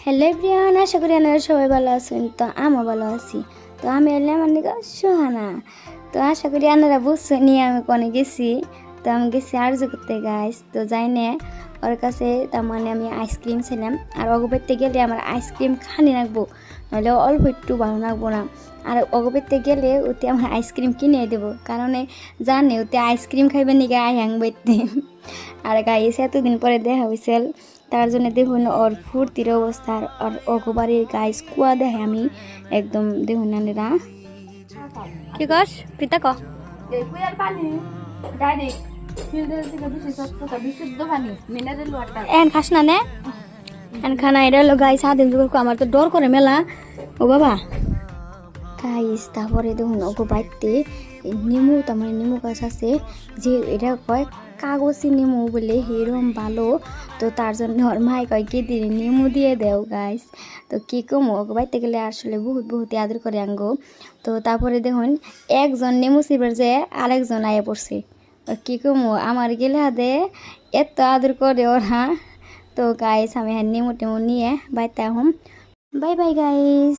Hello everyone, আশা করি আপনারা সবাই ভালো আছেন। তো আমি ভালো আছি। তো আমি এলাম আমার দিকে সোহানা। তো আশা করি আপনারা বুঝছেন নিয়ে আমি কোনে গেছি। তো আমি গেছি আরজু করতে গাইস। তো যাই না ওর কাছে, তার মানে আমি আইসক্রিম ছিলাম। আর অগবেরতে গেলে আমার আইসক্রিম খানি রাখবো, নাহলে অল্প একটু ভালো রাখবো না। আর অগবেরতে গেলে ওতে আমার আইসক্রিম কিনে দেবো, কারণ জানে ওতে আইসক্রিম খাইবে নিকে আই হ্যাং বইতে। আর গাইস এতদিন পরে দেখা হয়েছিল, তার জন্য দেখুন ওর ফুর্তির অবস্থা। আর অগবারের গাইস কুয়া দেখে আমি একদম দেখুন নানেরা কি কস পিতা ক এন খাস না নে এন খানা এটা হলো গাইস স্বাধীন যুগ। আমার তো ডর করে মেলা ও বাবা গাইস। তারপরে দেখুন ওগো বাইতে নিমু, তার মানে নিমু গাছ আছে, যে এটা কয় কাগজি নিমু বলে এরকম ভালো। তো তার জন্য ওর মাই কয় কি দিয়ে নিমু দিয়ে দেও গাইস। তো কী কমো ওকে বাইতে গেলে আসলে বহুত আদর করে আঙ্গো। তো তারপরে দেখুন একজন নেমু সিবার যে আরেকজন আয়া পড়ছে। কী কমো আমার গেলে হাতে এত আদর করে ওরা। তো গাইস আমি হ্যাঁ নেমু টেমু নিয়ে বাইতে আহম। Bye bye guys.